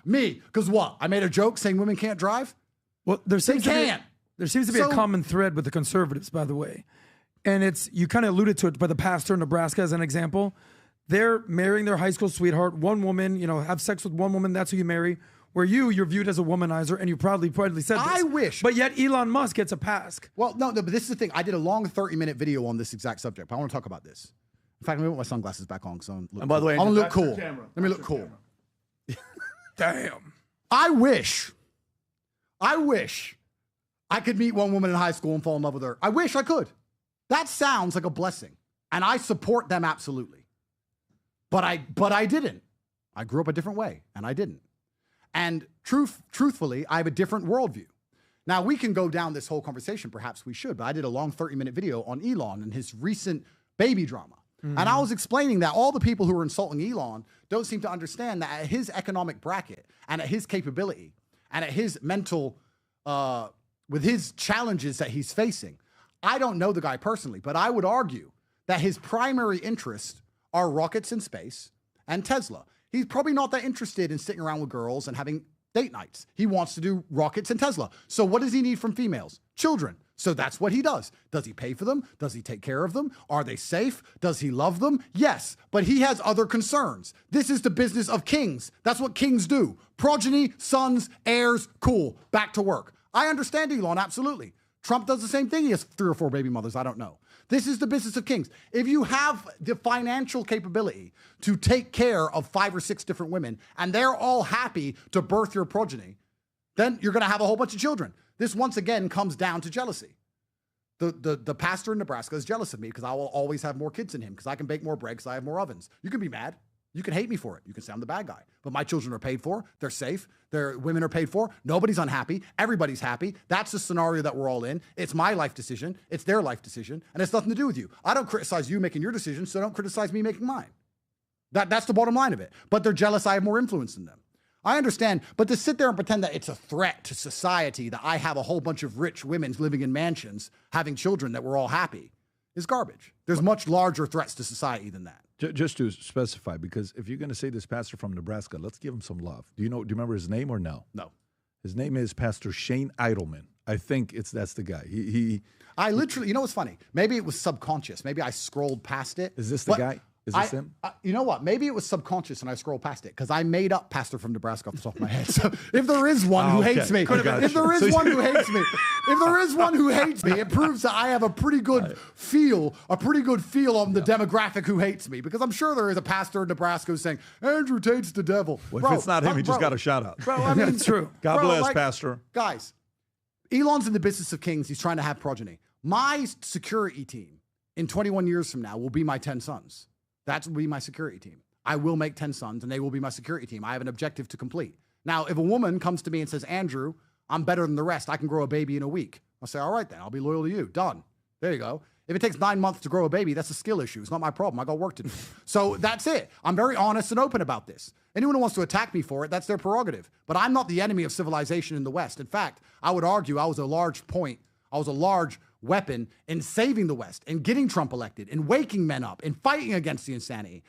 Me. Because what? I made a joke saying women can't drive? Well, there seems to be So- a common thread with the conservatives, by the way. And it's, you kind of alluded to it, by the pastor in Nebraska as an example. They're marrying their high school sweetheart, one woman, have sex with one woman, that's who you marry. Where you're viewed as a womanizer, and you proudly said this. I wish. But yet Elon Musk gets a pass. Well, no, but this is the thing. I did a long 30-minute video on this exact subject, but I want to talk about this. In fact, let me put my sunglasses back on. And by the way, I want to look that's your cool. camera. Let me That's look your cool. camera. Damn. I wish I could meet one woman in high school and fall in love with her. I wish I could. That sounds like a blessing. And I support them absolutely. But I didn't. I grew up a different way, and I didn't. And truthfully, I have a different worldview. Now, we can go down this whole conversation. Perhaps we should. But I did a long 30-minute video on Elon and his recent baby drama. And I was explaining that all the people who are insulting Elon don't seem to understand that at his economic bracket and at his capability and at his mental, with his challenges that he's facing, I don't know the guy personally, but I would argue that his primary interests are rockets in space and Tesla. He's probably not that interested in sitting around with girls and having date nights. He wants to do rockets and Tesla. So what does he need from females? Children. So that's what he does. Does he pay for them? Does he take care of them? Are they safe? Does he love them? Yes, but he has other concerns. This is the business of kings. That's what kings do. Progeny, sons, heirs, cool, back to work. I understand Elon, absolutely. Trump does the same thing. He has 3 or 4 baby mothers. I don't know. This is the business of kings. If you have the financial capability to take care of 5 or 6 different women and they're all happy to birth your progeny, then you're going to have a whole bunch of children. This once again comes down to jealousy. The pastor in Nebraska is jealous of me because I will always have more kids than him because I can bake more bread because I have more ovens. You can be mad. You can hate me for it. You can say I'm the bad guy. But my children are paid for. They're safe. Their women are paid for. Nobody's unhappy. Everybody's happy. That's the scenario that we're all in. It's my life decision. It's their life decision. And it's nothing to do with you. I don't criticize you making your decision, so don't criticize me making mine. That's the bottom line of it. But they're jealous I have more influence than them. I understand, but to sit there and pretend that it's a threat to society that I have a whole bunch of rich women living in mansions, having children that we're all happy, is garbage. There's much larger threats to society than that. Just to specify, because if you're going to say this pastor from Nebraska, let's give him some love. Do you remember his name or no? No. His name is Pastor Shane Idleman. I think that's the guy. I literally, you know what's funny? Maybe it was subconscious. Maybe I scrolled past it. Is this the guy? Is this him? You know what? Maybe it was subconscious and I scrolled past it because I made up pastor from Nebraska off the top of my head. So if there is one who hates me, if there is one who hates me, it proves that I have a pretty good feel on the demographic who hates me, because I'm sure there is a pastor in Nebraska who's saying, Andrew Tate's the devil. Well, if it's not him, he just got a shout out. Bro, I mean, It's true. God bless, Pastor. Guys, Elon's in the business of kings. He's trying to have progeny. My security team in 21 years from now will be my 10 sons. That will be my security team. I will make 10 sons, and they will be my security team. I have an objective to complete. Now, if a woman comes to me and says, Andrew, I'm better than the rest. I can grow a baby in a week. I'll say, all right, then. I'll be loyal to you. Done. There you go. If it takes 9 months to grow a baby, that's a skill issue. It's not my problem. I got work to do. So that's it. I'm very honest and open about this. Anyone who wants to attack me for it, that's their prerogative. But I'm not the enemy of civilization in the West. In fact, I would argue I was a large weapon in saving the West, in getting Trump elected, in waking men up, in fighting against the insanity.